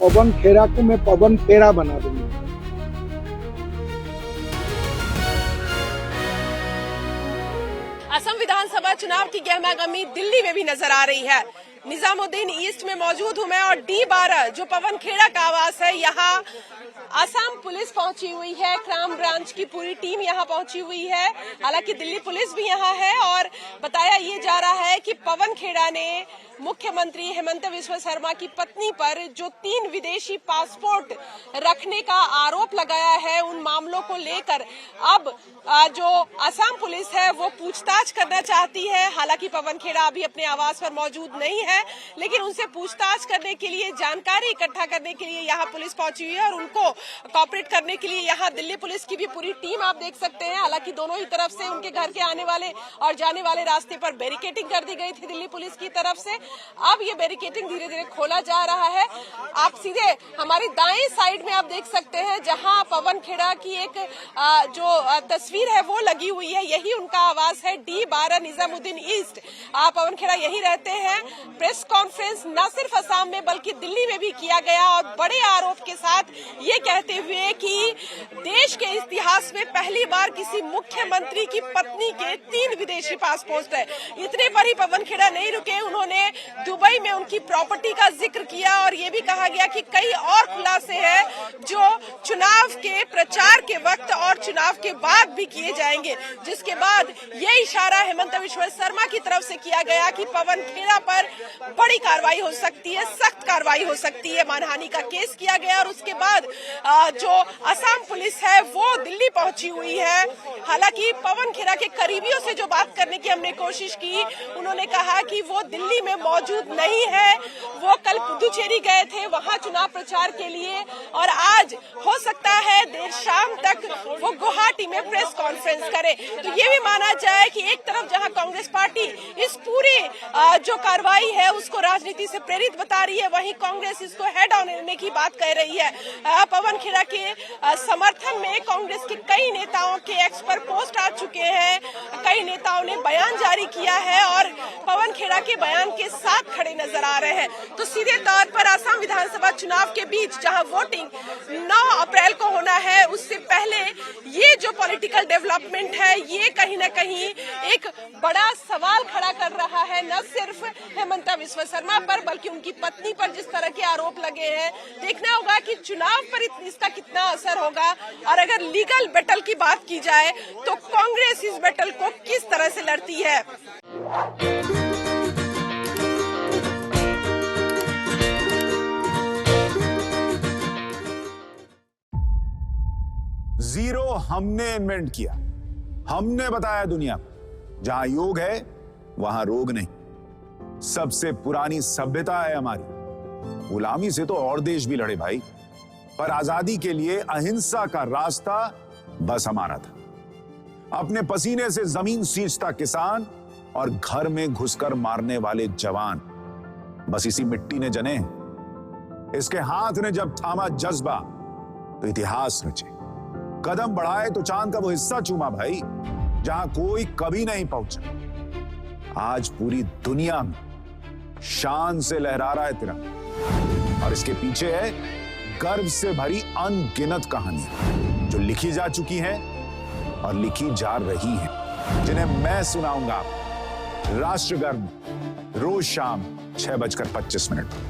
पवन खेड़ा को मैं पवन पेड़ा बना दूंगा। असम विधानसभा चुनाव की गहमागहमी दिल्ली में भी नजर आ रही है। निजामुद्दीन ईस्ट में मौजूद हूं मैं और D12 जो पवन खेड़ा का आवास है, यहाँ असम पुलिस पहुंची हुई है। क्राइम ब्रांच की पूरी टीम यहाँ पहुंची हुई है। हालांकि दिल्ली पुलिस भी यहाँ है और बताया ये जा रहा है कि पवन खेड़ा ने मुख्यमंत्री हेमंत बिस्वा शर्मा की पत्नी पर जो 3 विदेशी पासपोर्ट रखने का आरोप लगाया है, उन मामलों को लेकर अब जो असम पुलिस है वो पूछताछ करना चाहती है। हालांकि पवन खेड़ा अभी अपने आवास पर मौजूद नहीं है, लेकिन उनसे पूछताछ करने के लिए, जानकारी इकट्ठा करने के लिए यहाँ पुलिस पहुंची हुई है और उनको कॉपरेट करने के लिए यहाँ दिल्ली पुलिस की भी पूरी टीम आप देख सकते हैं। हालांकि दोनों ही तरफ से उनके घर के आने वाले और जाने वाले रास्ते पर बैरिकेडिंग कर दी गई थी दिल्ली पुलिस की तरफ से। अब ये बैरिकेडिंग धीरे धीरे खोला जा रहा है। आप सीधे हमारी दाएं साइड में आप देख सकते हैं जहां पवन खेड़ा की एक जो तस्वीर है वो लगी हुई है, यही उनका आवास है, D12 निजामुद्दीन ईस्ट। पवन खेड़ा यही रहते हैं। प्रेस कॉन्फ्रेंस न सिर्फ असम में बल्कि दिल्ली में भी किया गया और बड़े आरोप के साथ ये कहते हुए कि देश के इतिहास में पहली बार किसी मुख्यमंत्री की पत्नी के 3 विदेशी पासपोर्ट है। इतने पर ही पवन खेड़ा नहीं रुके, उन्होंने दुबई में उनकी प्रॉपर्टी का जिक्र किया और ये भी कहा गया कि कई और खुलासे हैं जो चुनाव के प्रचार के वक्त और चुनाव के बाद भी किए जाएंगे। जिसके बाद ये इशारा हेमंत बिस्वा शर्मा की तरफ से किया गया कि पवन खेड़ा पर बड़ी कार्रवाई हो सकती है, सख्त कार्रवाई हो सकती है। मानहानि का केस किया गया और उसके बाद जो असम पुलिस है वो दिल्ली पहुंची हुई है। हालांकि पवन खेड़ा के करीबियों से जो बात करने की हमने कोशिश की, उन्होंने कहा कि वो दिल्ली में मौजूद नहीं है। वो कल पुदुचेरी गए थे वहां चुनाव प्रचार के लिए और आज हो सकता है देर शाम तक वो गुवाहाटी में प्रेस कॉन्फ्रेंस करे। तो ये भी माना जाए कि एक तरफ जहां कांग्रेस पार्टी इस पूरी जो कार्रवाई है उसको राजनीति से प्रेरित बता रही है, वहीं कांग्रेस इसको हेड ऑन लेने की बात कह रही है। पवन खेड़ा के समर्थन में कांग्रेस के कई नेताओं के एक्स पर पोस्ट आ चुके हैं, कई नेताओं ने बयान जारी किया है और पवन खेड़ा के बयान के साथ खड़े नजर आ रहे हैं। तो सीधे तौर पर असम विधानसभा चुनाव के बीच जहां वोटिंग 9 अप्रैल को होना है, उससे पहले ये जो पॉलिटिकल डेवलपमेंट है ये कहीं न कहीं एक बड़ा सवाल खड़ा कर रहा है, न सिर्फ हेमंत बिस्वा शर्मा पर बल्कि उनकी पत्नी पर जिस तरह के आरोप लगे हैं। देखना होगा कि चुनाव पर इसका कितना असर होगा और अगर लीगल बैटल की बात की जाए तो कांग्रेस इस बैटल को किस तरह से लड़ती है। जीरो हमने इन्वेंट किया, हमने बताया दुनिया को जहां योग है वहां रोग नहीं। सबसे पुरानी सभ्यता है हमारी। गुलामी से तो और देश भी लड़े भाई, पर आजादी के लिए अहिंसा का रास्ता बस हमारा था। अपने पसीने से जमीन सींचता किसान और घर में घुसकर मारने वाले जवान, बस इसी मिट्टी ने जने हैं। इसके हाथ ने जब थामा जज्बा तो इतिहास रचे। कदम बढ़ाए तो चांद का वो हिस्सा चूमा भाई जहां कोई कभी नहीं पहुंचा। आज पूरी दुनिया में शान से लहरा रहा है तिरंगा और इसके पीछे है गर्व से भरी अनगिनत कहानियां जो लिखी जा चुकी हैं और लिखी जा रही हैं, जिन्हें मैं सुनाऊंगा राष्ट्रगर्व रोज शाम 6:25 पर।